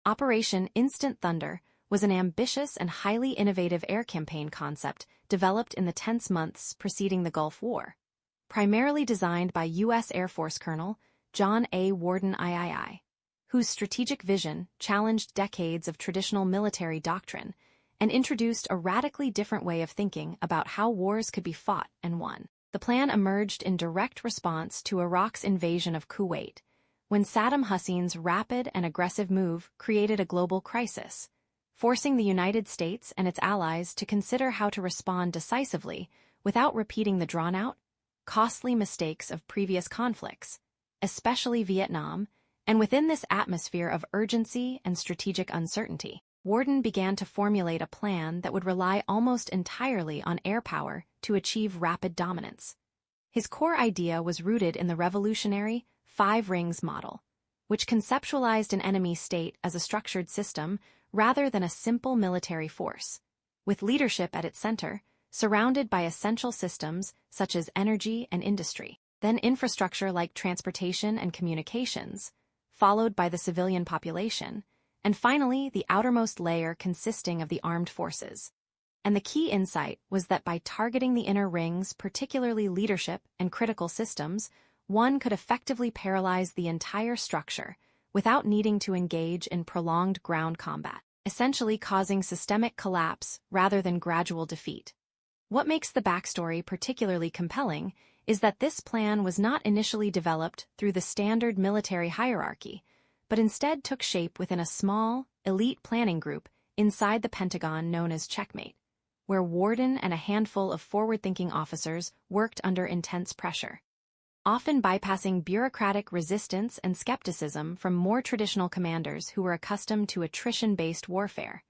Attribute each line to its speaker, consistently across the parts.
Speaker 1: Operation Instant Thunder was an ambitious and highly innovative air campaign concept developed in the tense months preceding the Gulf War. Primarily designed by U.S. Air Force Colonel John A. Warden III, whose strategic vision challenged decades of traditional military doctrine and introduced a radically different way of thinking about how wars could be fought and won. The plan emerged in direct response to Iraq's invasion of Kuwait, when Saddam Hussein's rapid and aggressive move created a global crisis, forcing the United States and its allies to consider how to respond decisively without repeating the drawn-out, costly mistakes of previous conflicts, especially Vietnam, and within this atmosphere of urgency and strategic uncertainty, Warden began to formulate a plan that would rely almost entirely on air power to achieve rapid dominance. His core idea was rooted in the revolutionary Five Rings model, which conceptualized an enemy state as a structured system rather than a simple military force, with leadership at its center, surrounded by essential systems such as energy and industry, then infrastructure like transportation and communications, followed by the civilian population, and finally the outermost layer consisting of the armed forces. And the key insight was that by targeting the inner rings, particularly leadership and critical systems, one could effectively paralyze the entire structure without needing to engage in prolonged ground combat, essentially causing systemic collapse rather than gradual defeat. What makes the backstory particularly compelling is that this plan was not initially developed through the standard military hierarchy, but instead took shape within a small, elite planning group inside the Pentagon known as Checkmate, where Warden and a handful of forward-thinking officers worked under intense pressure, often bypassing bureaucratic resistance and skepticism from more traditional commanders who were accustomed to attrition-based warfare.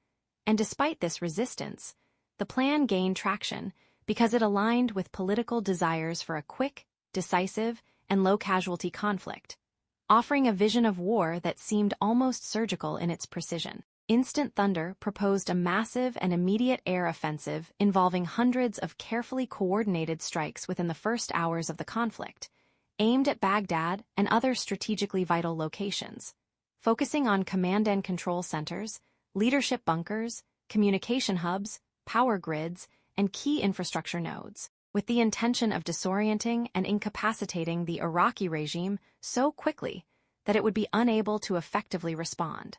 Speaker 1: And despite this resistance, the plan gained traction because it aligned with political desires for a quick, decisive, and low-casualty conflict, offering a vision of war that seemed almost surgical in its precision. Instant Thunder proposed a massive and immediate air offensive involving hundreds of carefully coordinated strikes within the first hours of the conflict, aimed at Baghdad and other strategically vital locations, focusing on command and control centers, leadership bunkers, communication hubs, power grids, and key infrastructure nodes, with the intention of disorienting and incapacitating the Iraqi regime so quickly that it would be unable to effectively respond.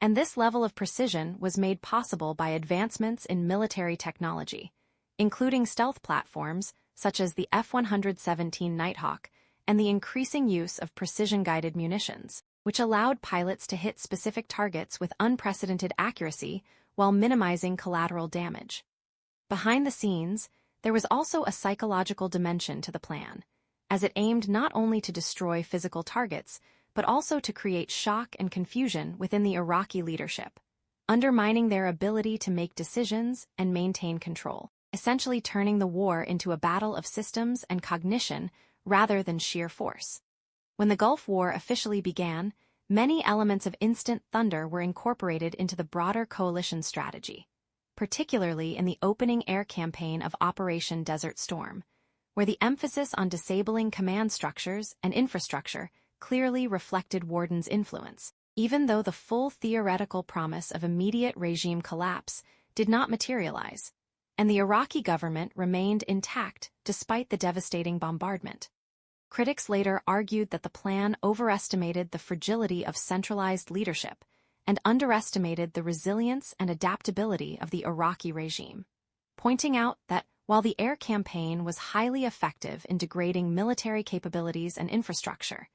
Speaker 1: And this level of precision was made possible by advancements in military technology, including stealth platforms such as the F-117 Nighthawk and the increasing use of precision-guided munitions, which allowed pilots to hit specific targets with unprecedented accuracy while minimizing collateral damage. Behind the scenes, there was also a psychological dimension to the plan, as it aimed not only to destroy physical targets, but also to create shock and confusion within the Iraqi leadership, undermining their ability to make decisions and maintain control, essentially turning the war into a battle of systems and cognition rather than sheer force. When the Gulf War officially began, many elements of Instant Thunder were incorporated into the broader coalition strategy, particularly in the opening air campaign of Operation Desert Storm, where the emphasis on disabling command structures and infrastructure clearly reflected Warden's influence, even though the full theoretical promise of immediate regime collapse did not materialize, and the Iraqi government remained intact despite the devastating bombardment. Critics later argued that the plan overestimated the fragility of centralized leadership and underestimated the resilience and adaptability of the Iraqi regime, pointing out that while the air campaign was highly effective in degrading military capabilities and infrastructure,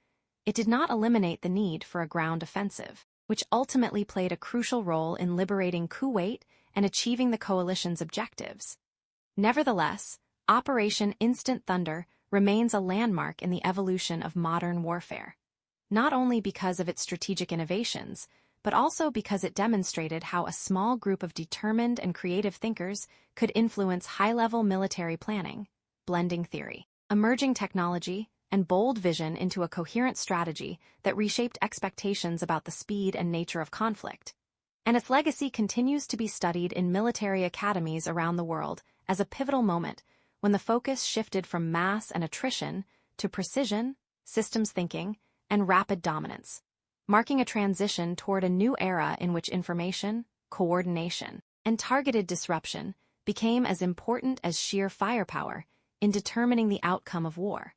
Speaker 1: it did not eliminate the need for a ground offensive, which ultimately played a crucial role in liberating Kuwait and achieving the coalition's objectives. Nevertheless, Operation Instant Thunder remains a landmark in the evolution of modern warfare, not only because of its strategic innovations, but also because it demonstrated how a small group of determined and creative thinkers could influence high-level military planning, blending theory, emerging technology, and bold vision into a coherent strategy that reshaped expectations about the speed and nature of conflict. And its legacy continues to be studied in military academies around the world as a pivotal moment when the focus shifted from mass and attrition to precision, systems thinking, and rapid dominance. marking a transition toward a new era in which information, coordination, and targeted disruption became as important as sheer firepower in determining the outcome of war.